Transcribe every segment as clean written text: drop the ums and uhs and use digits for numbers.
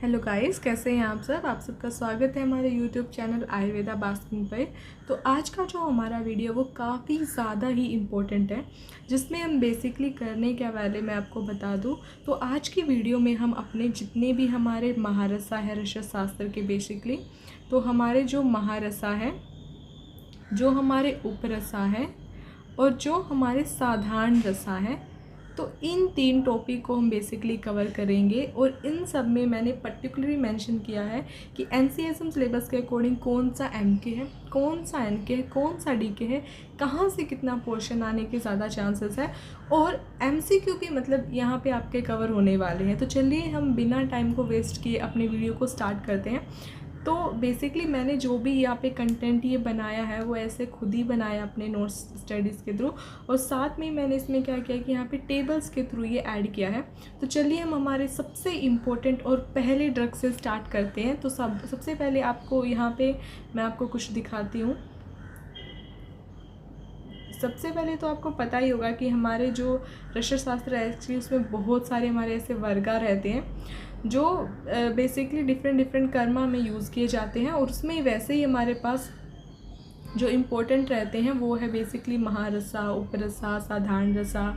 Hello guys, कैसे हैं आप सब। आप सबका स्वागत है हमारे यूट्यूब चैनल आयुर्वेदा बास्किंग पे। तो आज का जो हमारा वीडियो वो काफ़ी ज़्यादा ही इम्पोर्टेंट है, जिसमें हम बेसिकली करने के बारे में आपको बता दूं। तो आज की वीडियो में हम अपने जितने भी हमारे महारसा है रसद शास्त्र के बेसिकली, तो हमारे जो महारसा है, जो हमारे उपरसा है और जो हमारे साधारण रसा है, तो इन 3 टॉपिक को हम बेसिकली कवर करेंगे। और इन सब में मैंने पर्टिकुलरली मेंशन किया है कि एनसीएसएम सिलेबस के अकॉर्डिंग कौन सा एमके है, कौन सा एनके है, कौन सा डीके है, कहाँ से कितना पोर्शन आने के ज़्यादा चांसेस है और एमसीक्यू भी मतलब यहाँ पे आपके कवर होने वाले हैं। तो चलिए हम बिना टाइम को वेस्ट किए अपने वीडियो को स्टार्ट करते हैं। तो बेसिकली मैंने जो भी यहाँ पे कंटेंट ये बनाया है वो ऐसे खुद ही बनाया अपने नोट्स स्टडीज़ के थ्रू, और साथ में मैंने इसमें क्या किया कि यहाँ पे टेबल्स के थ्रू ये ऐड किया है। तो चलिए हम हमारे सबसे इम्पोर्टेंट और पहले ड्रग से स्टार्ट करते हैं। तो सबसे पहले आपको यहाँ पे मैं आपको कुछ दिखाती हूँ। सबसे पहले तो आपको पता ही होगा कि हमारे जो रसद शास्त्र है उसमें बहुत सारे हमारे ऐसे वर्गा रहते हैं जो बेसिकली डिफरेंट कर्मा में यूज़ किए जाते हैं, और उसमें वैसे ही हमारे पास जो इम्पोर्टेंट रहते हैं वो है बेसिकली महारसा, उपरसा, साधारण रसा,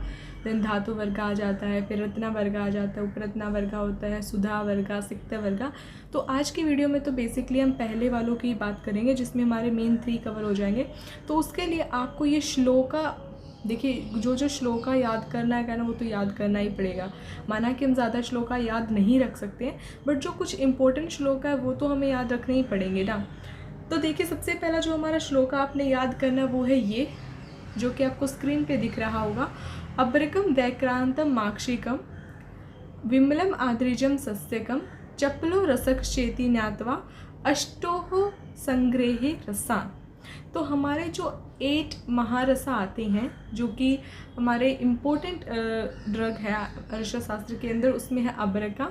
देन धातु वर्ग आ जाता है, फिर रत्ना वर्ग आ जाता है, उपरत्ना वर्ग होता है, सुधा वर्ग, सिक्त वर्ग। तो आज की वीडियो में तो बेसिकली हम पहले वालों की बात करेंगे जिसमें हमारे मेन 3 कवर हो जाएंगे। तो उसके लिए आपको ये श्लोका, देखिए जो श्लोका याद करना है ना वो तो याद करना ही पड़ेगा। माना कि हम ज़्यादा श्लोका याद नहीं रख सकते हैं, बट जो कुछ इंपॉर्टेंट श्लोका है वो तो हमें याद रखने ही पड़ेंगे ना। तो देखिए सबसे पहला जो हमारा श्लोका आपने याद करना वो है ये, जो कि आपको स्क्रीन पे दिख रहा होगा। अब्रकम वैक्रांतम माक्षिकम विमलम आद्रिजम सस्यकम चपलो रसक चेती ज्ञात्वा अष्टोह संग्रहे रसान। तो हमारे जो 8 महारसा आते हैं जो कि हमारे इम्पोर्टेंट ड्रग है रसद शास्त्र के अंदर, उसमें है अब्रका,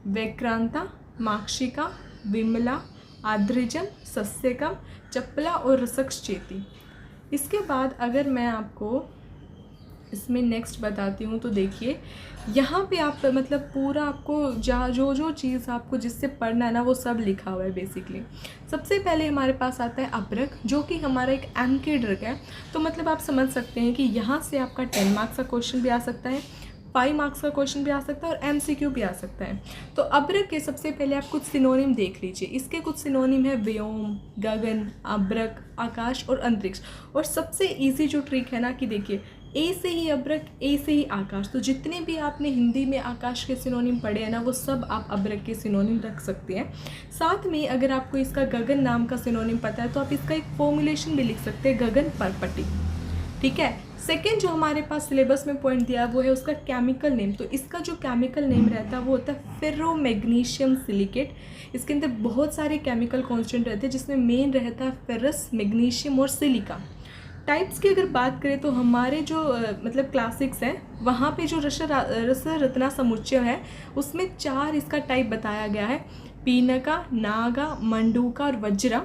वैक्रांता, माक्षिका, विमला, आद्रिजम, सस्यकम, चपला और रसक चेती। इसके बाद अगर मैं आपको इसमें नेक्स्ट बताती हूँ तो देखिए यहाँ पे आप मतलब पूरा आपको जो चीज़ आपको जिससे पढ़ना है ना वो सब लिखा हुआ है बेसिकली। सबसे पहले हमारे पास आता है अब्रक, जो कि हमारा एक एमके ड्रग है। तो मतलब आप समझ सकते हैं कि यहाँ से आपका 10 मार्क्स का क्वेश्चन भी आ सकता है, 5 मार्क्स का क्वेश्चन भी आ सकता है और एमसीक्यू भी आ सकता है। तो अब्रक के सबसे पहले आप कुछ सिनोनिम देख लीजिए। इसके कुछ सिनोनिम है व्योम, गगन, अब्रक, आकाश और अंतरिक्ष। और सबसे इजी जो ट्रिक है ना कि देखिए ए से ही अब्रक, ए से ही आकाश। तो जितने भी आपने हिंदी में आकाश के सिनोनिम पढ़े हैं ना वो सब आप अब्रक के सिनोनिम रख सकते हैं। साथ में अगर आपको इसका गगन नाम का सिनोनिम पता है तो आप इसका एक फॉर्मुलेशन भी लिख सकते हैं, गगन परपटी। ठीक है। सेकेंड जो हमारे पास सिलेबस में पॉइंट दिया वो है उसका केमिकल नेम। तो इसका जो केमिकल नेम रहता है वो होता है फेर्रोमैग्नीशियम सिलिकेट। इसके अंदर बहुत सारे केमिकल कॉन्स्टेंट रहते हैं जिसमें मेन रहता है फेरस, मैग्नीशियम और सिलिका। टाइप्स की अगर बात करें तो हमारे जो मतलब क्लासिक्स हैं वहाँ पे जो रस रत्ना समुच्चय है उसमें 4 इसका टाइप बताया गया है, पीनका, नागा, मंडूका और वज्रा।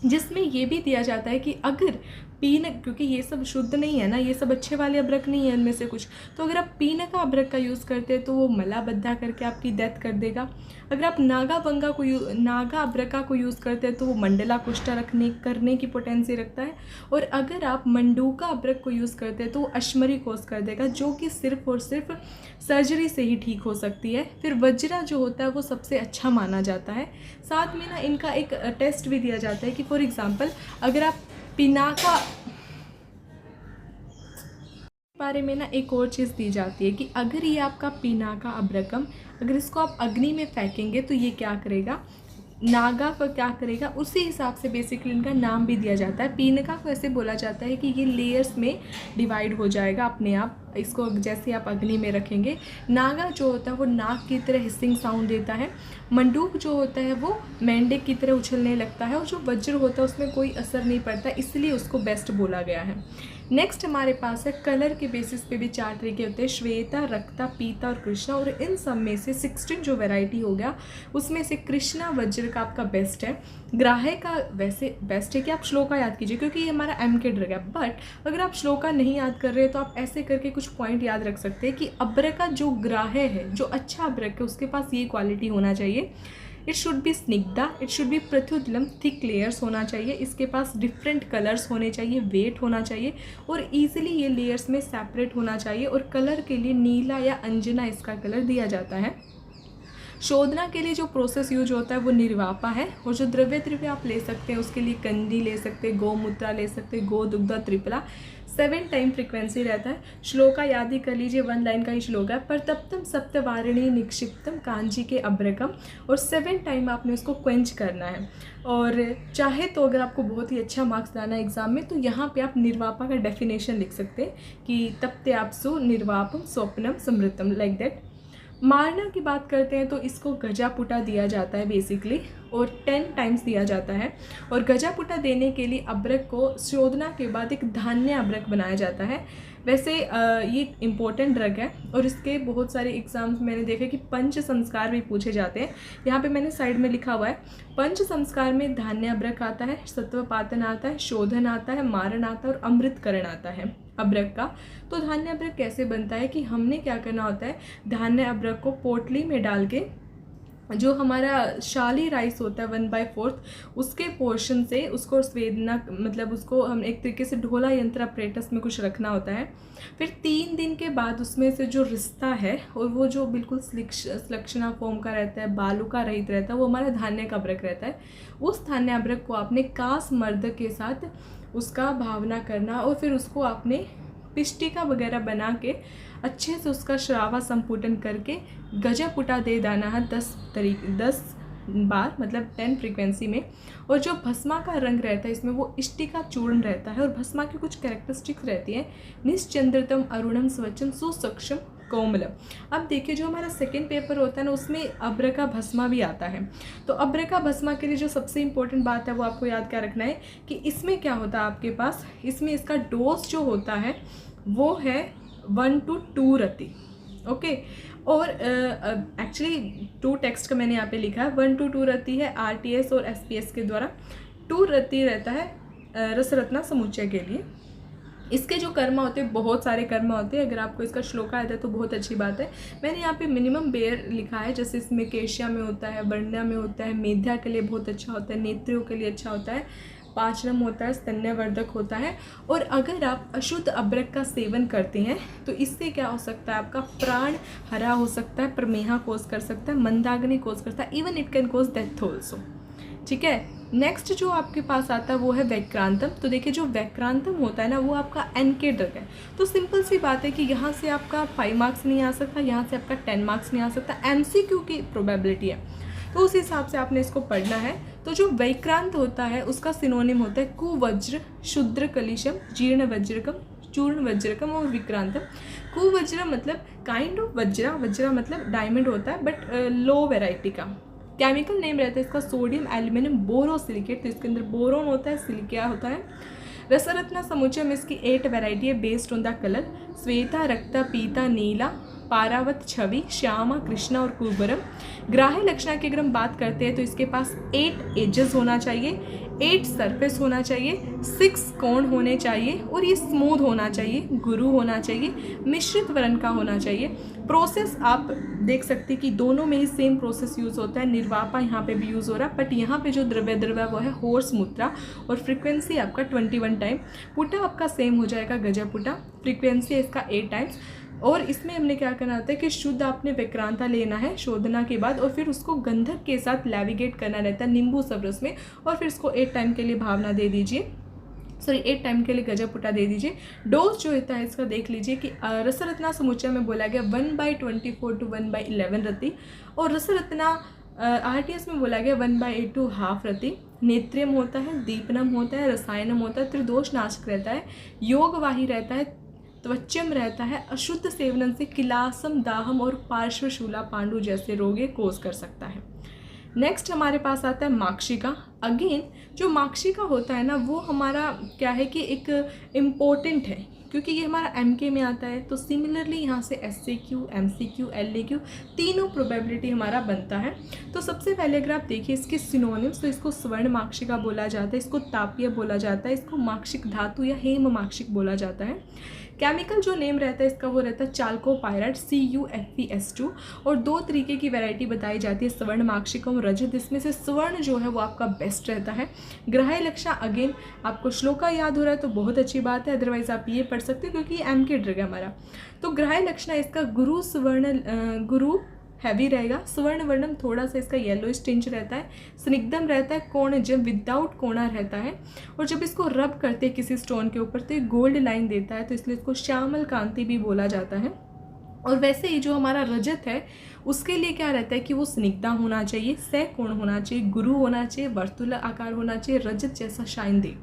जिसमें ये भी दिया जाता है कि अगर क्योंकि ये सब शुद्ध नहीं है ना, ये सब अच्छे वाले अब्रक नहीं है इनमें से कुछ, तो अगर आप पीनका अब्रक का यूज़ करते हैं तो वो मलाबद्धा करके आपकी डेथ कर देगा। अगर आप नागा अब्रका को यूज़ करते हैं तो वो मंडला कुष्ठा करने की पोटेंसी रखता है। और अगर आप मंडूका अब्रक को यूज़ करते हैं तो वो अश्मरी कोस कर देगा, जो कि सिर्फ और सिर्फ सर्जरी से ही ठीक हो सकती है। फिर वज्रा जो होता है वो सबसे अच्छा माना जाता है। साथ में ना इनका एक टेस्ट भी दिया जाता है कि फॉर एग्ज़ाम्पल अगर आप पिनाका बारे में ना एक और चीज़ दी जाती है कि अगर ये आपका पिनाका अब्रकम, अगर इसको आप अग्नि में फेंकेंगे तो ये क्या करेगा, नागा को क्या करेगा, उसी हिसाब से बेसिकली इनका नाम भी दिया जाता है। पीनका को ऐसे बोला जाता है कि ये लेयर्स में डिवाइड हो जाएगा अपने आप, इसको जैसे आप अग्नि में रखेंगे। नागा जो होता है वो नाक की तरह हिसिंग साउंड देता है। मंडूक जो होता है वो मेंढक की तरह उछलने लगता है। और जो वज्र होता है उसमें कोई असर नहीं पड़ता, इसलिए उसको बेस्ट बोला गया है। नेक्स्ट हमारे पास है कलर के बेसिस पे भी 4 तरीके होते हैं, श्वेता, रक्ता, पीता और कृष्णा। और इन सब में से 16 जो वैरायटी हो गया उसमें से कृष्णा वज्र का आपका बेस्ट है। ग्राह्य का वैसे बेस्ट है कि आप श्लोका याद कीजिए क्योंकि ये हमारा एम के ड्रग है, बट अगर आप श्लोका नहीं याद कर रहे हैं तो आप ऐसे करके कुछ कुछ पॉइंट याद रख सकते हैं कि अब्रक का जो ग्राह्य है, जो अच्छा अब्रक है, उसके पास ये क्वालिटी होना चाहिए। इट शुड बी स्निग्धा, इट शुड बी प्रत्युतलम, थिक लेयर्स होना चाहिए, इसके पास डिफरेंट कलर्स होने चाहिए, वेट होना चाहिए और ईजिली ये लेयर्स में सेपरेट होना चाहिए। और कलर के लिए नीला या अंजना इसका कलर दिया जाता है। शोधना के लिए जो प्रोसेस यूज होता है वो निर्वापा है। और जो द्रव्य आप ले सकते हैं उसके लिए कंदी ले सकते हैं, गोमूत्रा ले सकते हैं, गोदुग्धा त्रिफला। 7 टाइम फ्रीक्वेंसी रहता है। श्लोका याद ही कर लीजिए, 1 लाइन का ही श्लोक है। परतप्तम सप्तवारिणी निक्षिप्तम कांची के अब्रकम, और 7 टाइम आपने उसको क्वेंच करना है। और चाहे तो अगर आपको बहुत ही अच्छा मार्क्स लाना है एग्जाम में तो यहाँ पे आप निर्वापा का डेफिनेशन लिख सकते हैं कि तप्ते आपसु निर्वापम स्वप्नम समृतम, लाइक दैट। मारना की बात करते हैं तो इसको गजापुटा दिया जाता है बेसिकली, और 10 टाइम्स दिया जाता है। और गजापुटा देने के लिए अब्रक को शोधना के बाद एक धान्य अब्रक बनाया जाता है। वैसे ये इम्पोर्टेंट ड्रग है और इसके बहुत सारे एग्जाम्स मैंने देखे कि पंच संस्कार भी पूछे जाते हैं। यहाँ पे मैंने साइड में लिखा हुआ है, पंच संस्कार में धान्य अब्रक आता है, सत्वपातन आता है, शोधन आता है, मारण आता है और अमृतकरण आता है अब्रक का। तो धान्य अब्रक कैसे बनता है कि हमने क्या करना होता है, धान्य अब्रक को पोटली में डाल के जो हमारा शाली राइस होता है 1/4 उसके पोर्शन से उसको स्वेदना, मतलब उसको हम एक तरीके से ढोला यंत्र अपरेटस में कुछ रखना होता है। फिर 3 दिन के बाद उसमें से जो रिश्ता है और वो जो बिल्कुल स्लक्षणा फॉर्म का रहता है, बालू का रहित रहता है, वो हमारा धान्य का अब्रक रहता है। उस धान्य अब्रक को आपने कास मर्द के साथ उसका भावना करना और फिर उसको आपने पिष्टिका वगैरह बना के अच्छे से उसका श्रावा संपुटन करके गजापुटा दे दाना है 10 बार, मतलब 10 फ्रीक्वेंसी में। और जो भस्मा का रंग रहता है इसमें वो इष्टिका चूर्ण रहता है। और भस्मा की कुछ कैरेक्टरिस्टिक्स रहती हैं, निश्चंद्रतम, अरुणम, स्वच्छम, सुसक्षम, कोमलम। अब देखिए जो हमारा सेकेंड पेपर होता है ना उसमें अब्रका भस्मा भी आता है। तो अब्रका भस्मा के लिए जो सबसे इंपॉर्टेंट बात है वो आपको याद क्या रखना है कि इसमें क्या होता है आपके पास, इसमें इसका डोज जो होता है वो है 1 to 2 रति, ओके। और एक्चुअली 2 टेक्स्ट का मैंने यहाँ पे लिखा है, 1 to 2 रति है RTS और SPS के द्वारा, 2 रति रहता है रसरत्ना समुच्चय के लिए। इसके जो कर्म होते हैं, बहुत सारे कर्म होते हैं, अगर आपको इसका श्लोका आता है तो बहुत अच्छी बात है। मैंने यहाँ पे मिनिमम बेयर लिखा है, जैसे इसमें केशिया में होता है, वर्ण्या में होता है, मेध्या के लिए बहुत अच्छा होता है, नेत्रियों के लिए अच्छा होता है, पाचनम होता है, स्तन्यवर्धक होता है। और अगर आप अशुद्ध अब्रक का सेवन करते हैं तो इससे क्या हो सकता है, आपका प्राण हरा हो सकता है, प्रमेहा कोज कर सकता है, मंदाग्नि कोज करता है, even it can cause death also, ठीक है। नेक्स्ट जो आपके पास आता है वो है वैक्रांतम। तो देखिए जो वैक्रांतम होता है ना वो आपका NK ड्रग है। तो सिंपल सी बात है कि यहाँ से आपका 5 मार्क्स नहीं आ सकता, यहाँ से आपका 10 मार्क्स नहीं आ सकता, MCQ की प्रोबेबिलिटी है। तो उस हिसाब से आपने इसको पढ़ना है। तो जो वैक्रांत होता है उसका सिनोनिम होता है कुवज्र, शुद्र कलिशम, जीर्ण वज्रकम, चूर्ण वज्रकम और विक्रांतम। कुवज्र मतलब काइंड ऑफ वज्रा, वज्रा मतलब डायमंड होता है बट लो वेराइटी का। केमिकल नेम रहता है इसका सोडियम एल्यूमिनियम बोरोसिलिकेट, तो इसके अंदर बोरोन होता है, सिलिकिया होता है। रसरत्ना समुच्चय में इसकी 8 वैरायटी है बेस्ड ऑन द कलर, श्वेता, रक्ता, पीता, नीला, पारावत, छवि, श्यामा, कृष्णा और कुबरम। ग्राह्य लक्षणा की अगर हम बात करते हैं तो इसके पास 8 एजेस होना चाहिए, 8 सरफेस होना चाहिए, 6 कोण होने चाहिए और ये स्मूथ होना चाहिए, गुरु होना चाहिए, मिश्रित वर्ण का होना चाहिए। प्रोसेस आप देख सकते हैं कि दोनों में ही सेम प्रोसेस यूज़ होता है। निर्वापा यहाँ पे भी यूज़ हो रहा है बट यहाँ पे जो द्रव्य वो है होर्स मूत्रा और फ्रीक्वेंसी आपका 21 टाइम। पुटा आपका सेम हो जाएगा गजापुटा, फ्रीक्वेंसी है इसका 8 टाइम्स। और इसमें हमने क्या करना होता है कि शुद्ध आपने विक्रांता लेना है शोधना के बाद और फिर उसको गंधक के साथ लैविगेट करना रहता है नींबू सबरस में, और फिर उसको 8 टाइम के लिए भावना दे दीजिए, 8 टाइम के लिए गजापुटा दे दीजिए। डोज जो होता है इसका देख लीजिए कि रसरत्ना समुच्चय में बोला गया 1/24 to 1/11 रति, और रसरत्ना RTS में बोला गया 1/8 to हाफ रति। नेत्रियम होता है, दीपनम होता है, रसायनम होता है, त्रिदोष नाशक रहता है, योगवाही रहता है, त्वचम रहता है। अशुद्ध सेवनन से किलासम, दाहम और पार्श्वशूला पांडु जैसे रोगे कोज कर सकता है। नेक्स्ट हमारे पास आता है माक्षिका। अगेन जो माक्षिका होता है ना वो हमारा क्या है कि एक इम्पोर्टेंट है, क्योंकि ये हमारा MK में आता है, तो सिमिलरली यहाँ से SAQ, MCQ, LAQ तीनों प्रोबेबिलिटी हमारा बनता है। तो सबसे पहले अगर आप देखिए इसके सिनोनिम्स, तो इसको स्वर्ण माक्षिका बोला जाता है, इसको ताप्य बोला जाता है, इसको माक्षिक धातु या हेम माक्षिक बोला जाता है। केमिकल जो नेम रहता है इसका वो रहता है चाल्कोपाइराइड CuFeS2। और 2 तरीके की वैरायटी बताई जाती है, स्वर्ण माक्षिक और रजत। इसमें से स्वर्ण जो है वो आपका बेस्ट रहता है। ग्राह्य लक्षण अगेन आपको श्लोका याद हो रहा है तो बहुत अच्छी बात है, अदरवाइज आप ये पढ़ सकते हो क्योंकि MK ड्रग है हमारा। तो ग्राह्य लक्षण इसका गुरु स्वर्ण, गुरु हैवी रहेगा, स्वर्ण वर्णम थोड़ा सा इसका येलो टिंच रहता है, स्निग्धम रहता है, कोण जब विदाउट कोणा रहता है, और जब इसको रब करते हैं किसी स्टोन के ऊपर तो ये गोल्ड लाइन देता है, तो इसलिए इसको श्यामल कांति भी बोला जाता है। और वैसे ही जो हमारा रजत है उसके लिए क्या रहता है कि वो स्निग्धा होना चाहिए, सकोण होना चाहिए, गुरु होना चाहिए, वर्तुला आकार होना चाहिए, रजत जैसा शाइन दे।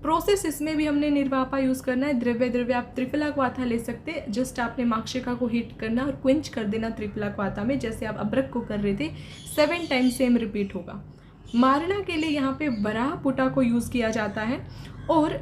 प्रोसेस इसमें भी हमने निर्वापा यूज़ करना है। द्रव्य आप त्रिफला क्वाथा ले सकते हैं, जस्ट आपने माक्षिका को हीट करना और क्विंच कर देना त्रिफला क्वाथा में, जैसे आप अब्रक को कर रहे थे, 7 टाइम सेम रिपीट होगा। मारना के लिए यहाँ पे बराह पुटा को यूज़ किया जाता है और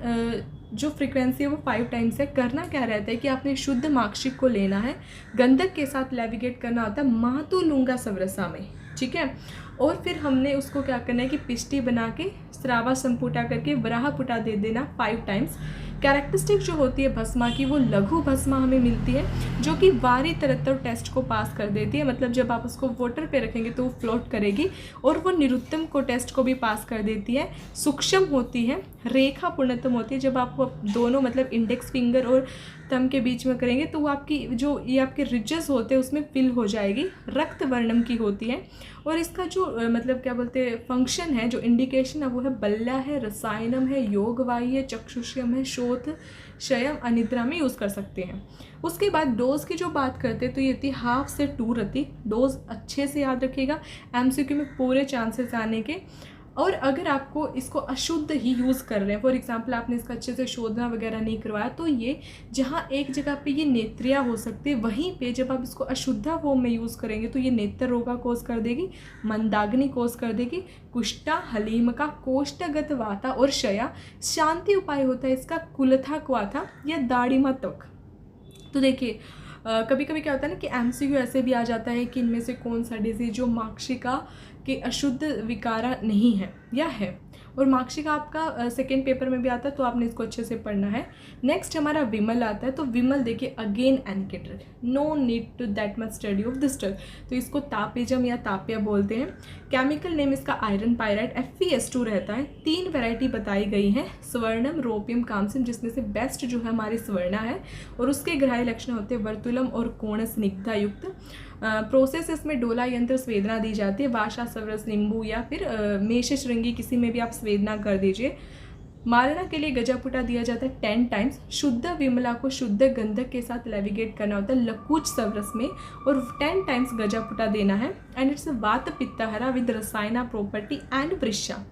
जो फ्रीक्वेंसी है वो 5 टाइम्स है। करना क्या रहता है कि आपने शुद्ध माक्षिक को लेना है, गंधक के साथ लेविगेट करना होता है मातु लुंगा सवरसा में, ठीक है। और फिर हमने उसको क्या करना है कि पिष्टी बना के स्रावा संपुटा करके वराह पुटा दे देना 5 टाइम्स। कैरेक्टरिस्टिक जो होती है भस्मा की वो लघु भस्मा हमें मिलती है, जो कि वारी तरत्तर टेस्ट को पास कर देती है। मतलब जब आप उसको वाटर पे रखेंगे तो वो फ्लोट करेगी, और वो निरुत्तम को टेस्ट को भी पास कर देती है। सूक्ष्म होती है, रेखा पूर्णतम होती है। जब आप दोनों मतलब इंडेक्स फिंगर और थंब के बीच में करेंगे तो वो आपकी जो ये आपके रिजेस होते हैं उसमें फिल हो जाएगी। रक्त वर्णम की होती है, और इसका जो मतलब क्या बोलते हैं फंक्शन है, जो इंडिकेशन है वो है बल्या है, रसायनम है, योगवाही है, चक्षुष्यम है, शोथ, शयम, अनिद्रा में यूज़ कर सकते हैं। उसके बाद डोज की जो बात करते हैं तो ये थी 1/2 से 2 रति। डोज अच्छे से याद रखिएगा, MCQ में पूरे चांसेस आने के। और अगर आपको इसको अशुद्ध ही यूज़ कर रहे हैं, फॉर एग्जांपल आपने इसका अच्छे से शोधना वगैरह नहीं करवाया, तो ये जहाँ एक जगह पे ये नेत्रिया हो सकती है, वहीं पे जब आप इसको अशुद्धा फॉर्म में यूज़ करेंगे तो ये नेत्र रोगा कोस कर देगी, मंदाग्नि कोस कर देगी, कुष्ठा, हलीमका, कोष्ठगत वाता और शया। शांति उपाय होता है इसका कुलथा क्वाथा या दाढ़ीमा त्वक। तो देखिए कभी कभी क्या होता है ना कि MCQ ऐसे भी आ जाता है कि इनमें से कौन सा डिजीज जो माक्षिका के अशुद्ध विकारा नहीं है या है, और माक्षिका आपका सेकेंड पेपर में भी आता है, तो आपने इसको अच्छे से पढ़ना है। नेक्स्ट हमारा विमल आता है, तो विमल देखिए again MK drug, no need to that much study of this drug, तो इसको तापेजम या ताप्या बोलते हैं। केमिकल नेम इसका आयरन पायराइड FeS2 रहता है। 3 वैरायटी बताई गई हैं, स्वर्णम, रोपियम, कांस्यम, जिसमें से बेस्ट जो है हमारी स्वर्णा है, और उसके ग्राह्य लक्षण होते हैं वर्तुलम और कोण स्निग्धा युक्त। प्रोसेस इसमें डोला यंत्र स्वेदना दी जाती है, वाशा, सवरस, नींबू या फिर मेष श्रृंगी किसी में भी आप स्वेदना कर दीजिए। मारना के लिए गजापुटा दिया जाता है 10 टाइम्स। शुद्ध विमला को शुद्ध गंधक के साथ लेविगेट करना होता है लकुच सवरस में, और 10 टाइम्स गजापुटा देना है। एंड इट्स वात पित्तहरा with रसायना property and Vrusha.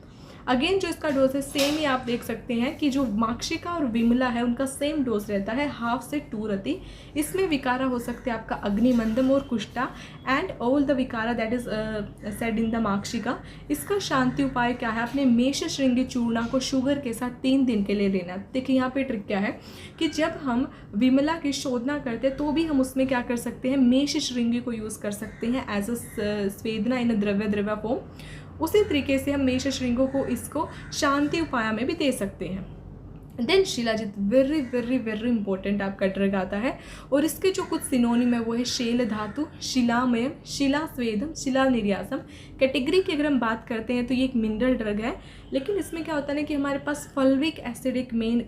Again जो इसका डोज है सेम ही आप देख सकते हैं कि जो माक्षिका और विमला है उनका सेम डोज रहता है 1/2 से 2 रति। इसमें विकारा हो सकते हैं आपका अग्निमंदम और कुष्ठा एंड ऑल द विकारा that is said in the माक्षिका। इसका शांति उपाय क्या है, आपने मेष श्रृंगी चूर्णा को शुगर के साथ 3 दिन के लिए लेना। देखिए यहाँ पे ट्रिक क्या है कि जब हम विमला की शोधना करते हैं तो भी हम उसमें क्या कर सकते हैं, मेष श्रृंगी को यूज़ कर सकते हैं एज अ स्वेदना इन द्रव्य फॉर्म। उसी तरीके से हम मेष श्रृंगों को इसको शांति उपाय में भी दे सकते हैं। Then shilajit very very very important आपका ड्रग आता है, और इसके जो कुछ सिनोनिम है वो है शैल धातु, शिलामयम, शिला स्वेदम, शिला निर्यासम। कैटेगरी की अगर हम बात करते हैं तो ये एक मिनरल ड्रग है, लेकिन इसमें क्या होता है ना कि हमारे पास फल्विक एसिडिक मेन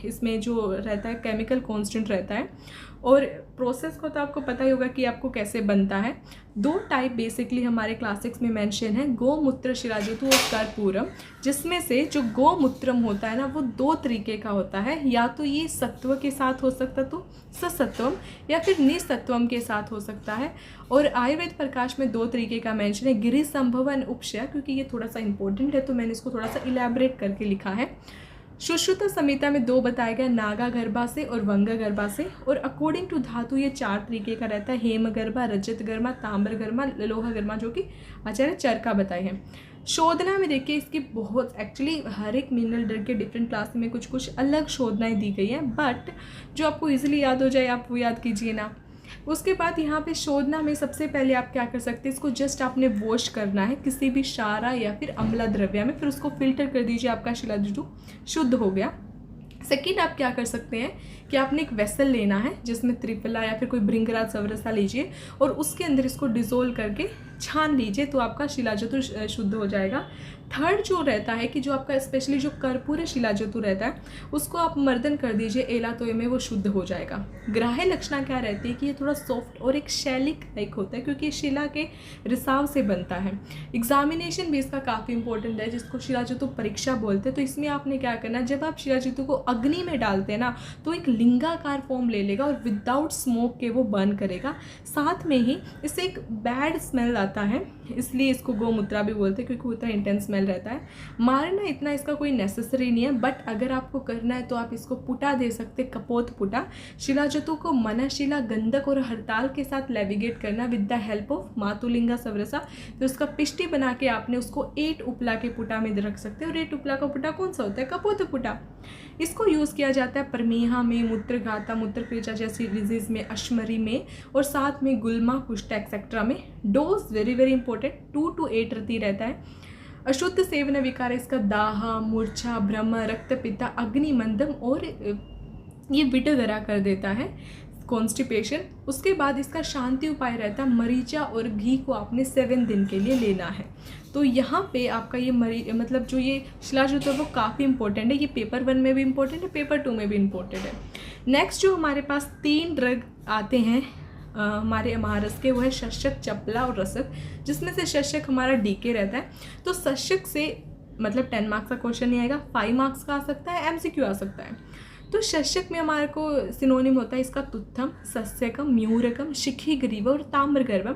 इसमें जो रहता है केमिकल कॉन्स्टेंट रहता है। और प्रोसेस को तो आपको पता ही होगा कि आपको कैसे बनता है। 2 टाइप बेसिकली हमारे क्लासिक्स में मेंशन है, गोमूत्र शिलाजितु और कर्पूरम, जिसमें से जो गोमूत्रम होता है ना वो 2 तरीके का होता है, या तो ये सत्व के साथ हो सकता तो ससत्वम, या फिर निसत्वम के साथ हो सकता है। और आयुर्वेद प्रकाश में 2 तरीके का मेंशन है, गिरि संभवन उपशय, क्योंकि ये थोड़ा सा इंपॉर्टेंट है तो मैंने इसको थोड़ा सा इलेबरेट करके लिखा है। सुश्रुत संहिता में 2 बताया गया, नागा गर्भा से और वंगा गर्भा से। और अकॉर्डिंग टू धातु ये 4 तरीके का रहता है, हेम गर्भा, रजत गर्भा, ताम्र गर्भा, लोहा गर्भा, जो कि आचार्य चरका बताए हैं। शोधना में देखिए इसकी बहुत एक्चुअली हर एक मिनरल ड्रग के डिफरेंट क्लास में कुछ कुछ अलग शोधनाएं दी गई हैं, बट जो आपको इजीली याद हो जाए आप वो याद कीजिए ना। उसके बाद यहाँ पे शोधना में सबसे पहले आप क्या कर सकते हैं, इसको जस्ट आपने वॉश करना है किसी भी क्षारा या फिर अम्ला द्रव्य में, फिर उसको फिल्टर कर दीजिए, आपका शिलाजितु शुद्ध हो गया। सेकेंड आप क्या कर सकते हैं कि आपने एक वेसल लेना है जिसमें त्रिफला या फिर कोई भृंगराज सवरसा लीजिए और उसके अंदर इसको डिसोल्व करके छान लीजिए, तो आपका शिलाजतु शुद्ध हो जाएगा। थर्ड जो रहता है कि जो आपका स्पेशली जो कर्पूर शिलाजतु रहता है उसको आप मर्दन कर दीजिए एलातोय में, वो शुद्ध हो जाएगा। ग्राह्य लक्षणा क्या रहती है कि ये थोड़ा सॉफ्ट और एक शैलिक लाइक होता है क्योंकि शिला के रिसाव से बनता है। एग्जामिनेशन भी इसका काफ़ी इंपॉर्टेंट है जिसको शिलाजतु परीक्षा बोलते हैं। तो इसमें आपने क्या करना है, जब आप शिलाजतु को अग्नि में डालते हैं ना तो एक लिंगाकार फॉर्म ले लेगा और विदाउट स्मोक के वो बर्न करेगा। साथ में ही इससे एक बैड स्मेल आता है, इसलिए इसको गोमूत्रा भी बोलते हैं क्योंकि उतना इंटेंस स्मेल रहता है। मारना इतना इसका कोई नेसेसरी नहीं है, बट अगर आपको करना है तो आप इसको पुटा दे सकते, कपोत पुटा। शिलाजतु को मनशिला, गंधक और हड़ताल के साथ लेविगेट करना विद द हेल्प ऑफ मातुलिंगा सवरसा। फिर उसका पिष्टी बना के आपने उसको 8 उपला के पुटा में रख सकते हैं। और 8 उपला का पुटा कौन सा होता है, कपोत पुटा। इसको यूज़ किया जाता है प्रमेहा में, मूत्रघाता, मूत्रकृचा जैसी डिजीज़ में, अश्मरी में और साथ में गुल्मा, कुष्ठ एक्सेट्रा में। Dose very very important 2 to 8 रति रहता है। अशुद्ध सेवन विकार इसका दाह, मूर्छा, भ्रम, रक्तपित्ता, अग्निमंदम और ये विटगरा कर देता है, कॉन्स्टिपेशन। उसके बाद इसका शांति उपाय रहता है मरीचा और घी को आपने 7 दिन के लिए लेना है। तो यहाँ पे आपका ये मतलब जो ये शिलाजतु है वो काफ़ी इंपॉर्टेंट है। ये पेपर 1 में भी इंपॉर्टेंट है, पेपर 2 में भी इंपॉर्टेंट है। नेक्स्ट जो हमारे पास 3 ड्रग आते हैं हमारे महारस के, वो है शस्यक, चपला और रसक, जिसमें से शस्यक हमारा डीके रहता है। तो शस्यक से मतलब 10 मार्क्स का क्वेश्चन नहीं आएगा, 5 मार्क्स का आ सकता है, MCQ आ सकता है। तो शस्यक में हमारे को सिनोनिम होता है इसका तुत्थम, सस्यकम, म्यूरकम, शिखी ग्रीव और ताम्रगर्भम।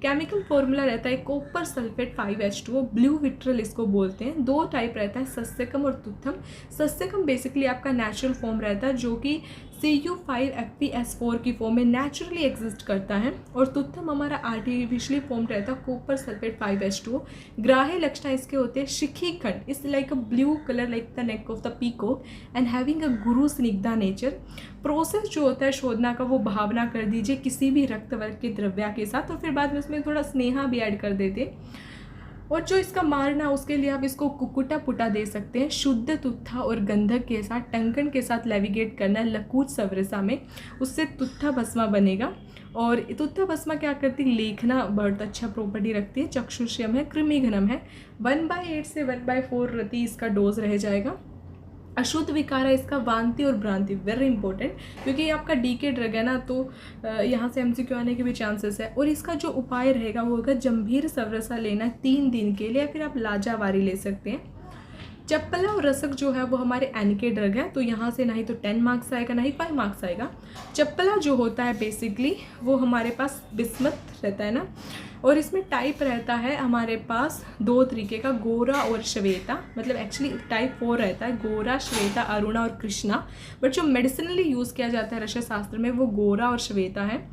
केमिकल फॉर्मूला रहता है copper sulphate 5H2O, blue vitriol इसको बोलते हैं। 2 टाइप रहता है, सस्यकम और तुत्थम। सस्यकम बेसिकली आपका नेचुरल फॉर्म रहता है जो कि Cu5FeS4 की फॉर्म में नेचुरली एग्जिस्ट करता है, और तुत्थम हमारा आर्टिफिशियली फॉर्म रहता है कॉपर सल्फेट 5H2O। ग्राह्य लक्षण इसके होते हैं शिखी खंड is like a blue colour like the neck of the peacock and having a Guru Snigdha nature. Process जो होता है शोधना का वो भावना कर दीजिए किसी भी रक्त वर्ग के द्रव्य के साथ, और फिर बाद में उसमें थोड़ा स्नेहा भी ऐड कर देते। और जो इसका मारना उसके लिए आप इसको कुकुटा पुटा दे सकते हैं, शुद्ध तुत्था और गंधक के साथ टंकन के साथ लेविगेट करना है लकूच सवरसा में, उससे तुत्था भस्मा बनेगा। और तुत्था भस्मा क्या करती है, लेखना बहुत अच्छा प्रॉपर्टी रखती है, चक्षुष्यम है, कृमिघनम है। 1/8 से 1/4 रति इसका डोज रह जाएगा। अशुद्ध विकार है इसका वांति और भ्रांति, वेरी इंपॉर्टेंट क्योंकि ये आपका डीके ड्रग है ना, तो यहाँ से MCQ आने के भी चांसेस है। और इसका जो उपाय रहेगा वो होगा जंभीर सवरसा लेना 3 दिन के लिए, या फिर आप लाजावारी ले सकते हैं। चप्पला और रसक जो है वो हमारे एनके ड्रग है, तो यहाँ से नहीं तो 10 मार्क्स आएगा ना ही 5 मार्क्स आएगा। चप्पला जो होता है बेसिकली वो हमारे पास बिस्मत रहता है ना, और इसमें टाइप रहता है हमारे पास 2 तरीके का, गोरा और श्वेता। मतलब एक्चुअली टाइप 4 रहता है, गोरा, श्वेता, अरुणा और कृष्णा, बट जो मेडिसिनली यूज़ किया जाता है रसायन शास्त्र में वो गोरा और श्वेता है।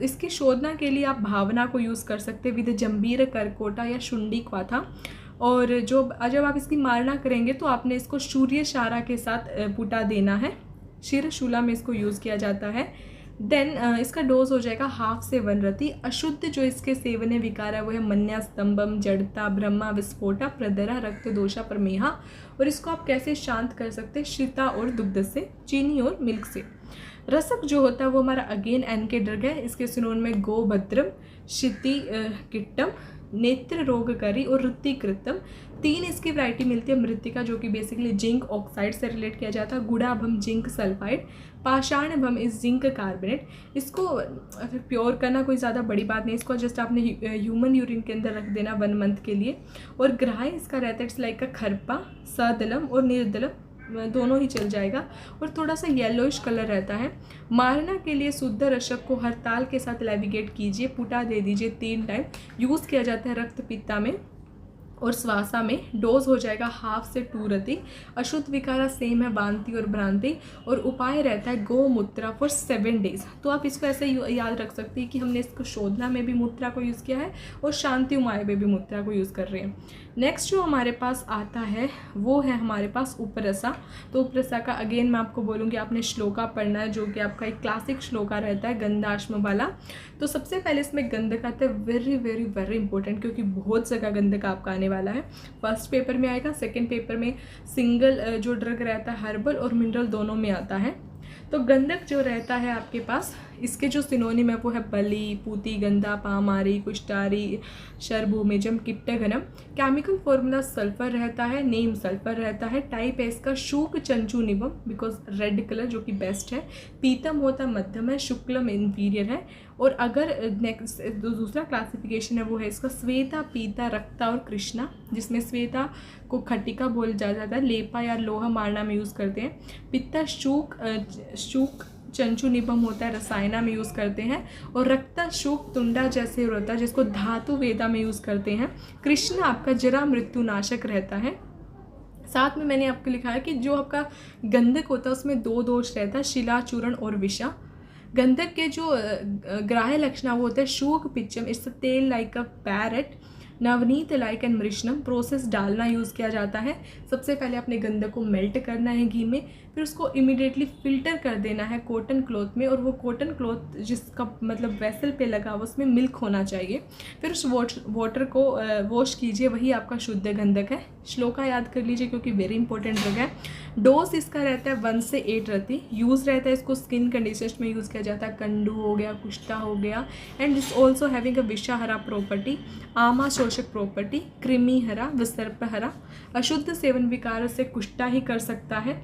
इसकी शोधना के लिए आप भावना को यूज़ कर सकते हैं विद जंबीर, करकोटा या शुंडी क्वाथा। और जब आप इसकी मारना करेंगे तो आपने इसको सूर्य शारा के साथ पुटा देना है, शिरशूला में इसको यूज़ किया जाता है। देन इसका डोज हो जाएगा 1/2 से 1 रति। अशुद्ध जो इसके सेवने विकार है वो है मन्या, स्तंभम, जड़ता, ब्रह्मा, विस्फोटा, प्रदरा, रक्त दोषा, प्रमेहा। और इसको आप कैसे शांत कर सकते हैं, शीता और दुग्ध से, चीनी और मिल्क से। रसक जो होता है वो हमारा अगेन एन के ड्रग है, इसके सिनोन में गोभद्रम, क्षिति किट्टम, नेत्र रोगकरी और रुतिकृतम। 3 इसकी वैरायटी मिलती है, मृतिका जो कि बेसिकली जिंक ऑक्साइड से रिलेट किया जाता है, गुड़ाभम जिंक सल्फाइड, पाषाण भम इस जिंक कार्बोनेट। इसको प्योर करना कोई ज़्यादा बड़ी बात नहीं, इसको जस्ट आपने ह्यूमन यूरिन के अंदर रख देना 1 मंथ के लिए। और ग्राह्य इसका रहता है इट्स लाइक का खरपा, सदलम और निर्दलम दोनों ही चल जाएगा, और थोड़ा सा येलोइश कलर रहता है। मारना के लिए शुद्ध रसक को हड़ताल के साथ लेविगेट कीजिए, पुटा दे दीजिए 3 टाइम। यूज़ किया जाता है रक्त पित्ता में। और श्वासा में डोज हो जाएगा 1/2 से 2 रति। अशुद्ध विकारा सेम है वांति और भ्रांति, और उपाय रहता है गोमूत्रा फॉर 7 डेज। तो आप इसको ऐसे याद रख सकते हैं कि हमने इसको शोधना में भी मूत्रा को यूज़ किया है और शांति उपाय में भी मूत्रा को यूज़ कर रहे हैं। नेक्स्ट जो हमारे पास आता है वो है हमारे पास उपरसा। तो उपरसा का अगेन मैं आपको बोलूँगी आपने श्लोका पढ़ना है, जो कि आपका एक क्लासिक श्लोका रहता है गंधाश्म वाला। तो सबसे पहले इसमें गंधक आता है, वेरी वेरी वेरी इंपॉर्टेंट, क्योंकि बहुत जगह गंधक आपका आने वाला है। फर्स्ट पेपर में आएगा, सेकेंड पेपर में सिंगल जो ड्रग रहता है हर्बल और मिनरल दोनों में आता है। तो गंधक जो रहता है आपके पास, इसके जो सिनोनिम है वो है बली, पूती, गंधा, पामारी, कुष्टारी, शरभूमिजम, किट्टघनम। केमिकल फॉर्मूला सल्फर रहता है, नेम सल्फर रहता है। टाइप है इसका शुक चंचू निबम, बिकॉज रेड कलर जो कि बेस्ट है। पीतम होता मध्यम है, शुक्लम इंफीरियर है। और अगर नेक्स्ट दूसरा क्लासिफिकेशन है वो है इसका श्वेता, पीता, रक्ता और कृष्णा, जिसमें श्वेता को खटिका बोल जाता है, लेपा या लोहा मारना में यूज़ करते हैं। पित्ता शुक चंचू निबम होता है, रसायना में यूज़ करते हैं। और रक्ता शुक तुंडा जैसे होता है, जिसको धातु वेदा में यूज़ करते हैं। कृष्ण आपका जरा मृत्यु नाशक रहता है। साथ में मैंने आपको लिखा है कि जो आपका गंधक होता है उसमें 2 दोष रहता है, शिला, चूर्ण और विषा। गंधक के जो ग्राह्य लक्षण वो होते हैं शूक पिच्चम, it's tail like a parrot, नवनीत लाइक एंड मृष्णम। प्रोसेस डालना यूज़ किया जाता है। सबसे पहले अपने गंधक को मेल्ट करना है घी में, फिर उसको इमीडिएटली फिल्टर कर देना है कॉटन क्लॉथ में, और वो कॉटन क्लॉथ जिसका मतलब वेसल पे लगा हुआ उसमें मिल्क होना चाहिए। फिर उस वाटर को वॉश कीजिए, वही आपका शुद्ध गंधक है। श्लोका याद कर लीजिए क्योंकि वेरी इंपॉर्टेंट ड्रग है। डोज इसका रहता है 1 से 8 रति। यूज़ रहता है इसको स्किन कंडीशनर्स में यूज़ किया जाता है, कंडू हो गया, कुष्ठा हो गया। And it's also having a विषाहरा प्रॉपर्टी, आमा शोषक प्रॉपर्टी, कृमिहरा, विसर्पहरा। अशुद्ध सेवन विकार से कुष्ठा ही कर सकता है।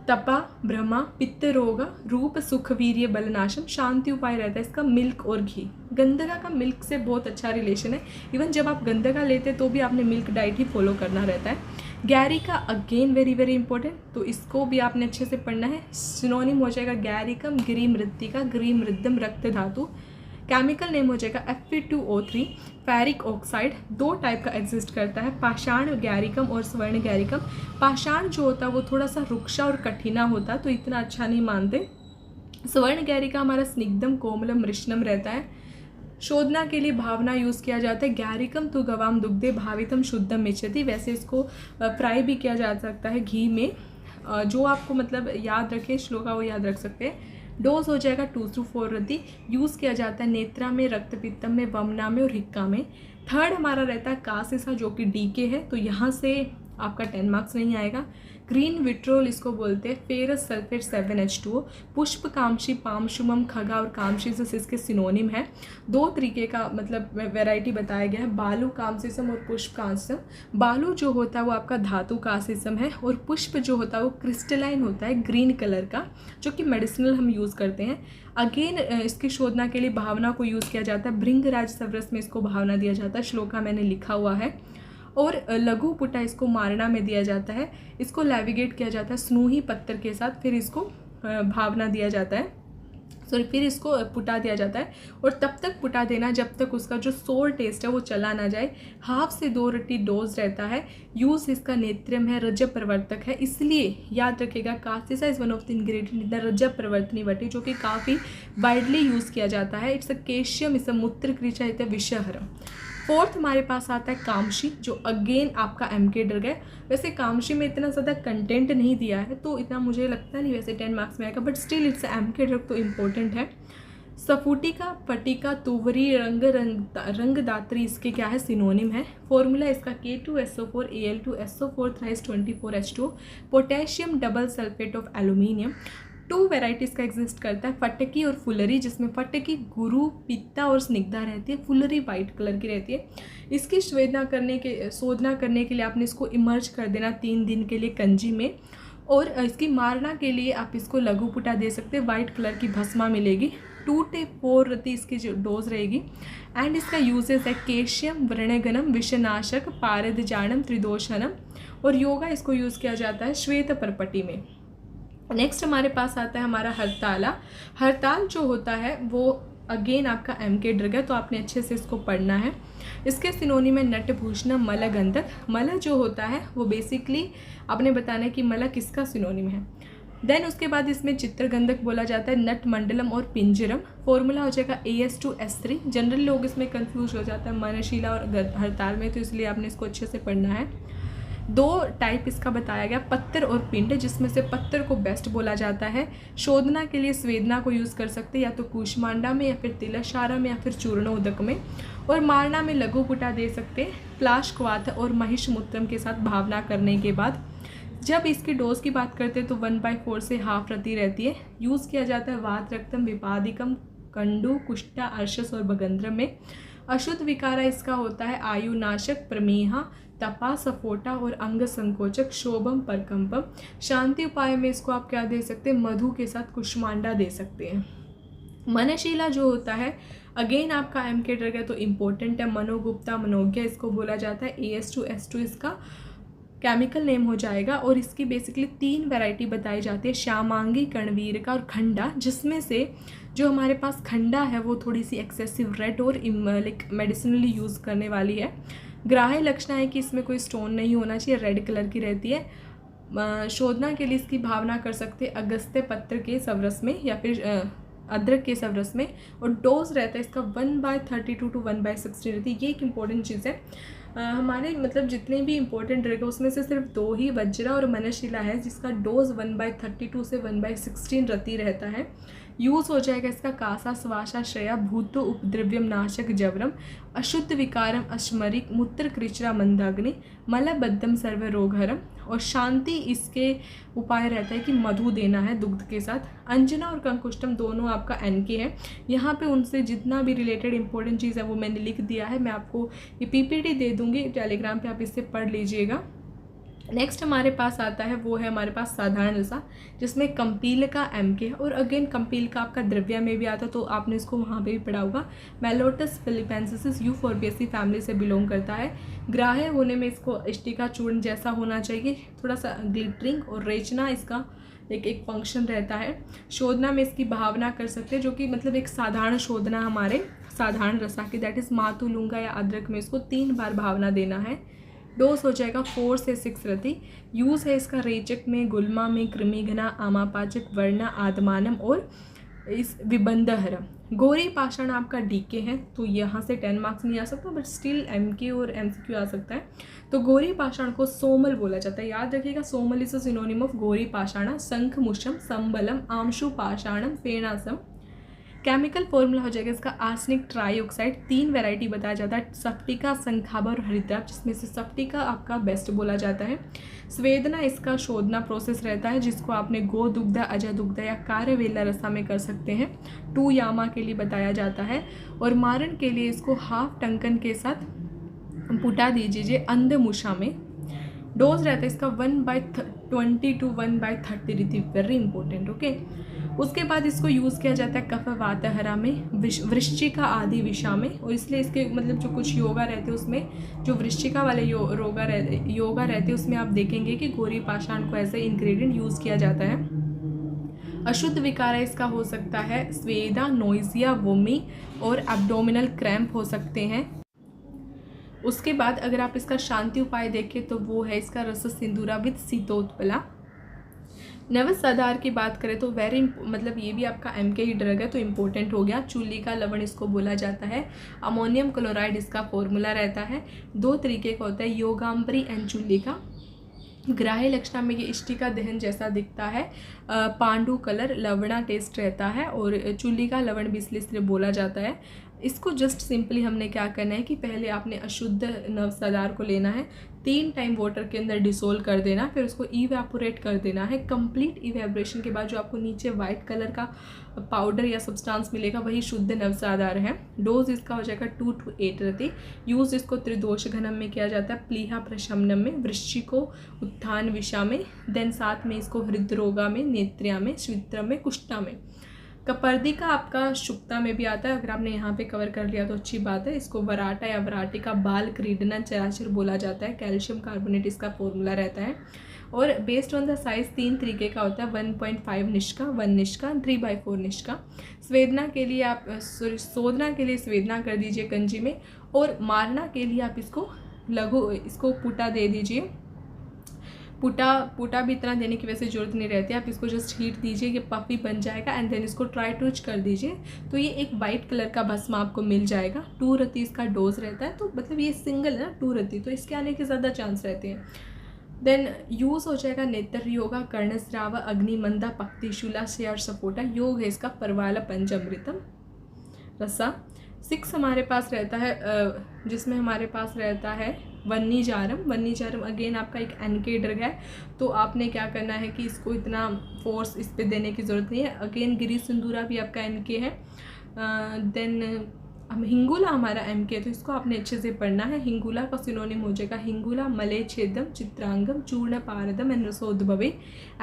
तपा, भ्रमा, पित्त रोग, रूप, सुख, वीर्य, बलनाशम। शांति उपाय रहता है इसका मिल्क और घी। गंधका का मिल्क से बहुत अच्छा रिलेशन है। इवन जब आप गंधका लेते तो भी आपने मिल्क डाइट ही फॉलो करना रहता है। गैरिका अगेन वेरी वेरी इंपॉर्टेंट, तो इसको भी आपने अच्छे से पढ़ना है। सिनोनिम हो जाएगा गैरिकम, गिरी मृत्तिका, गिरी मृदम, रक्त धातु। केमिकल नेम हो जाएगा Fe2O3। फेरिक ऑक्साइड 2 टाइप का एग्जिस्ट करता है, पाषाण गैरिकम और स्वर्ण गैरिकम। पाषाण जो होता है वो थोड़ा सा रुक्षा और कठिना होता है, तो इतना अच्छा नहीं मानते। स्वर्ण गैरिका हमारा स्निग्धम, कोमलम, मृष्णम रहता है। शोधना के लिए भावना यूज़ किया जाता है। गैरिकम तु गवाम दुग्धे भावितम शुद्धम मिच्छति। वैसे इसको फ्राई भी किया जा सकता है घी में। जो आपको मतलब याद रखें श्लोका वो याद रख सकते हैं। डोज हो जाएगा 2 से 4 रति। यूज़ किया जाता है नेत्रा में, रक्तपित्तम में, वमना में और हिक्का में। थर्ड हमारा रहता है कासिसा, जो कि डीके है, तो यहाँ से आपका 10 मार्क्स नहीं आएगा। ग्रीन विट्रोल इसको बोलते हैं। Ferrous sulphate 7H2O। पुष्प कामशी, पामशुमम, खगा और कामशीसस इसके सिनोनिम है। 2 तरीके का मतलब वैरायटी बताया गया है, बालू कामसीसम और पुष्प कांसम। बालू जो होता है वो आपका धातु कांसिसम है, और पुष्प जो होता है वो क्रिस्टलाइन होता है ग्रीन कलर का, जो कि मेडिसिनल हम यूज़ करते हैं। अगेन इसकी शोधना के लिए भावना को यूज़ किया जाता है। भृंगराज सवरस में इसको भावना दिया जाता है, श्लोका मैंने लिखा हुआ है। और लघु पुटा इसको मारना में दिया जाता है। इसको लैविगेट किया जाता है स्नूही पत्थर के साथ, फिर इसको भावना दिया जाता है, फिर इसको पुटा दिया जाता है। और तब तक पुटा देना जब तक उसका जो सोर टेस्ट है वो चला ना जाए। 1/2 से 2 रति डोज रहता है। यूज़ इसका नेत्रियम है, रजब प्रवर्तक है, इसलिए याद रखेगा कासिसा is one of the ingredient in the रजब प्रवर्तनी वटी, जो कि काफ़ी वाइडली यूज़ किया जाता है। इट्स अ केशियम, इट्स अ मूत्र क्रीचा, इट्स अ विषहरम। फोर्थ हमारे पास आता है कामशी, जो अगेन आपका एमके ड्रग है। वैसे कामशी में इतना ज़्यादा कंटेंट नहीं दिया है, तो इतना मुझे लगता नहीं वैसे 10 मार्क्स में आएगा, but still it's MK drug, तो इम्पोर्टेंट है। सफूटिका, पटिका, तुवरी, रंगदात्री इसके क्या है सिनोनिम है। फॉर्मूला इसका K2SO4 Al2SO4 thrice 24H2O। Potassium double sulphate of aluminium. 2 varieties का एग्जिस्ट करता है, फटकी और फुलरी, जिसमें फटकी गुरु, पित्ता और स्निग्धा रहती है, फुलरी वाइट कलर की रहती है। इसकी शोधना करने के लिए आपने इसको इमर्ज कर देना 3 दिन के लिए कंजी में, और इसकी मारना के लिए आप इसको लघु पुटा दे सकते हैं, वाइट कलर की भस्मा मिलेगी। 2 से 4 रति इसकी जो डोज रहेगी। एंड इसका यूजेस है केशियम, व्रणगनम, विषनाशक, पारदजानम, त्रिदोषनम, और योगा इसको यूज़ किया जाता है श्वेत परपटी में। नेक्स्ट हमारे पास आता है हमारा हरताला। हरताल जो होता है वो अगेन आपका MK ड्रग है, तो आपने अच्छे से इसको पढ़ना है। इसके सिनोनिम है नटभूषणम, मलगंधक। मल जो होता है वो बेसिकली आपने बताना है कि मल किसका सिनोनिम है। देन उसके बाद इसमें चित्रगंधक बोला जाता है, नट मंडलम और पिंजरम। फॉर्मूला हो जाएगा AS2S3। जनरल लोग इसमें कंफ्यूज हो जाता है मनशिला और हड़ताल में, तो इसलिए आपने इसको अच्छे से पढ़ना है। 2 टाइप इसका बताया गया, पत्तर और पिंड, जिसमें से पत्तर को बेस्ट बोला जाता है। शोधना के लिए स्वेदना को यूज़ कर सकते हैं, या तो कूष्मांडा में, या फिर तिलशारा में, या फिर चूर्णोदक में। और मारना में लघुपुटा दे सकते हैं, प्लाशक्वाथ और महिषमूत्रम के साथ भावना करने के बाद। जब इसकी डोज की बात करते हैं तो 1/4 से हाफ रति रहती है। यूज़ किया जाता है वात, रक्तम, विपादिकम, कंडु, कुष्ठा, अर्शस और भगंद्रम में। अशुद्ध विकारा इसका होता है आयुनाशक, प्रमेहा, तपा, सफोटा और अंग संकोचक, शोभम, परकंपम। शांति उपाय में इसको आप क्या दे सकते हैं, मधु के साथ कुष्मांडा दे सकते हैं। मनशीला जो होता है अगेन आपका MK ड्रग है, तो इम्पोर्टेंट है। मनोगुप्ता, मनोज्ञा इसको बोला जाता है। AS2S2 इसका केमिकल नेम हो जाएगा। और इसकी बेसिकली 3 वैरायटी बताई जाती है, श्यामांगी, कर्णवीर का और खंडा, जिसमें से जो हमारे पास खंडा है वो थोड़ी सी एक्सेसिव रेड और लाइक मेडिसिनली यूज़ करने वाली है। ग्राह्य लक्षण है कि इसमें कोई स्टोन नहीं होना चाहिए, रेड कलर की रहती है। शोधना के लिए इसकी भावना कर सकते हैं अगस्त्य पत्र के सवरस में, या फिर अदरक के सवरस में। और डोज रहता है इसका 1/32 to 1/16 रहती है। ये एक इम्पॉर्टेंट चीज़ है। हमारे मतलब जितने भी इंपॉर्टेंट ड्रग है उसमें से सिर्फ 2 ही वज्रा और मनशिला है जिसका डोज 1/32 से 1/16 रति रहता है। यूज़ हो जाएगा इसका कासा, स्वाशा, श्रेया, भूतो, उपद्रव्यम नाशक, जवरम, अशुद्ध विकारम, अश्मरिक, मूत्र कृचरा, मंदाग्नि, मलबद्धम, सर्व रोगहरम। और शांति इसके उपाय रहता है कि मधु देना है दुग्ध के साथ। अंजना और कंकुष्टम दोनों आपका NK है। यहाँ पे उनसे जितना भी रिलेटेड इंपॉर्टेंट चीज़ है वो मैंने लिख दिया है। मैं आपको ये PPT दे दूँगी टेलीग्राम पे, आप इससे पढ़ लीजिएगा। नेक्स्ट हमारे पास आता है वो है हमारे पास साधारण रसा, जिसमें कंपील का MK है। और अगेन कंपील का आपका द्रव्या में भी आता है, तो आपने इसको वहाँ पे भी पढ़ा होगा। मेलोटस फिलिपेंसिस यूफोर्बिएसी फैमिली से बिलोंग करता है। ग्राह्य होने में इसको इष्टिका चूर्ण जैसा होना चाहिए, थोड़ा सा ग्लिटरिंग, और रेचना इसका एक फंक्शन रहता है। शोधना में इसकी भावना कर सकते हैं, जो कि मतलब एक साधारण शोधना हमारे साधारण रसा की, दैट इज़ मातु, लूंगा या अदरक में इसको 3 बार भावना देना है। डोज हो जाएगा 4 से 6 रति। यूज़ है इसका रेचक में, गुल्मा में, कृमिघना, आमापाचक, वर्णा, आदमानम और इस विबंधहरम। गौरी पाषाण आपका DK है, तो यहाँ से 10 मार्क्स नहीं आ सकता, बट स्टिल MK और MCQ आ सकता है। तो गौरी पाषाण को सोमल बोला जाता है, याद रखिएगा। Samuel is a synonym of Gauri पाषाण। शंखमुषम, संबलम, आमशु पाषाणम, फेणासम। केमिकल फॉर्मूला हो जाएगा इसका आर्सेनिक ट्राईऑक्साइड। 3 वैरायटी बताया जाता है, सप्टिका, संखाबा और हरिद्राप, जिसमें से सप्टिका आपका बेस्ट बोला जाता है। स्वेदना इसका शोधना प्रोसेस रहता है, जिसको आपने गो दुग्धा, अजय दुग्धा या कार्यवेला रसा में कर सकते हैं। 2 यामा के लिए बताया जाता है। और मारण के लिए इसको हाफ टंकन के साथ पुटा दीजिए अंधमुषा में। डोज रहता है इसका 1/20 to 1/30 Rati, very important. Okay, उसके बाद इसको यूज़ किया जाता है कफ, वात, हरा में, वृश्चिका आदि विषा में। और इसलिए इसके मतलब जो कुछ योगा रहते हैं उसमें जो वृश्चिका वाले योगा रहते हैं उसमें आप देखेंगे कि गौरी पाषाण को एज ए इंग्रेडिएंट यूज़ किया जाता है। अशुद्ध विकार इसका हो सकता है स्वेदा, नोइजिया, वोमी और एब्डोमिनल क्रैम्प हो सकते हैं। उसके बाद अगर आप इसका शांति उपाय देखें तो वो है इसका रस सिंदूरा विद शीतोत्पला। नवसाधार की बात करें तो वेरी मतलब ये भी आपका MK ही ड्रग है, तो इम्पोर्टेंट हो गया। चूल्ली का लवण इसको बोला जाता है। अमोनियम क्लोराइड इसका फॉर्मूला रहता है। 2 तरीके का होता है, योगाम्बरी एंड चूल्ली का। ग्राह्य लक्षण में ये इष्टिका दहन जैसा दिखता है। पांडु कलर, लवणा टेस्ट रहता है। और चूल्ली का लवण भी इसलिए बोला जाता है। इसको जस्ट सिंपली हमने क्या करना है कि पहले आपने अशुद्ध नवसाधार को लेना है, 3 टाइम वाटर के अंदर डिसोल्व कर देना, फिर उसको इवेपोरेट कर देना है। कंप्लीट इवेपोरेशन के बाद जो आपको नीचे वाइट कलर का पाउडर या सब्सटेंस मिलेगा वही शुद्ध नवसाधार है। डोज इसका हो जाएगा 2 to 8 रति। यूज़ इसको त्रिदोष घनम में किया जाता है, प्लीहा प्रशमनम में, वृश्चिको उत्थान विषा में, देन साथ में इसको हृदरोगा में, नेत्रिया में, श्वित्र में, कुष्ठा में। कपर्दी का आपका शुक्ता में भी आता है, अगर आपने यहाँ पे कवर कर लिया तो अच्छी बात है। इसको वराटा या वराटे का बाल क्रीडना चराचर बोला जाता है। कैल्शियम कार्बोनेट इसका फॉर्मूला रहता है। और बेस्ड ऑन द साइज़ 3 तरीके का होता है, 1.5 निष्का, 1 निष्का, 3/4 निष्का। स्वेदना के लिए आप शोधना के लिए स्वेदना कर दीजिए कंजी में, और मारना के लिए आप इसको लघु, इसको पुटा दे दीजिए। पुटा भी इतना देने की वैसे ज़रूरत नहीं रहती, आप इसको जस्ट हीट दीजिए, ये पफी बन जाएगा एंड देन इसको ट्राई टूच कर दीजिए, तो ये एक वाइट कलर का भस्म आपको मिल जाएगा। 2 रति इसका डोज रहता है, तो मतलब ये सिंगल है ना, 2 रति, तो इसके आने के ज़्यादा चांस रहते हैं। देन यूज़ हो जाएगा नेत्र योगा, कर्णस्राव, अग्निमंदा, पक्तिशूला, शेयर सपोटा। योग है इसका परवाला पंचामृतम रसा। 6 हमारे पास रहता है, जिसमें हमारे पास रहता है वन्नीजारम। वन्नीजारम अगेन आपका एक एनके ड्रग है, तो आपने क्या करना है कि इसको इतना फोर्स इस पे देने की ज़रूरत नहीं है। अगेन गिरी सिंदूरा भी आपका एनके है। देन हिंगुला हमारा एमके, तो इसको आपने अच्छे से पढ़ना है। हिंगुला का सिनोनिम हो जाएगा हिंगुला, मले छेदम, चित्रांगम, चूर्ण पारदम एंड रसोद्भवे।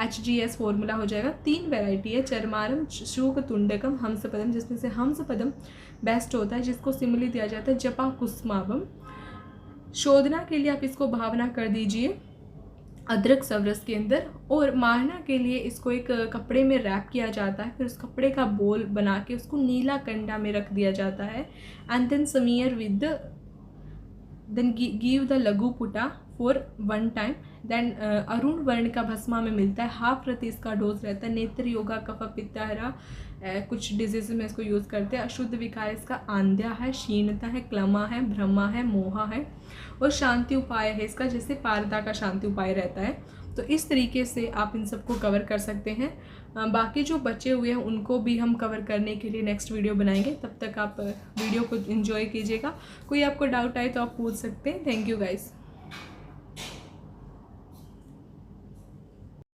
HGS फॉर्मूला हो जाएगा। 3 वैरायटी है, चरमारम, शूक तुंडकम, हंसपदम, जिसमें से हंसपदम बेस्ट होता है, जिसको सिमिली दिया जाता है जपा कुसुमावम। शोधना के लिए आप इसको भावना कर दीजिए अदरक सवरस के अंदर, और मारना के लिए इसको एक कपड़े में रैप किया जाता है, फिर उस कपड़े का बोल बना के उसको नीला कंडा में रख दिया जाता है and then smear with then give the लघु पुटा फॉर 1 टाइम। देन अरुण वर्ण का भस्मा में मिलता है, 1/2 रति इसका डोज रहता है। नेत्र योगा, कफ पित्तहरा, कुछ डिजीज में इसको यूज़ करते हैं। अशुद्ध विकार इसका आंध्या है, क्षीणता है, क्लमा है, भ्रमा है, मोहा है, और शांति उपाय है इसका, जैसे पारदा का शांति उपाय रहता है। तो इस तरीके से आप इन सबको कवर कर सकते हैं। बाकी जो बचे हुए हैं उनको भी हम कवर करने के लिए नेक्स्ट वीडियो बनाएंगे। तब तक आप वीडियो को एंजॉय कीजिएगा। कोई आपको डाउट आए तो आप पूछ सकते हैं। Thank you guys.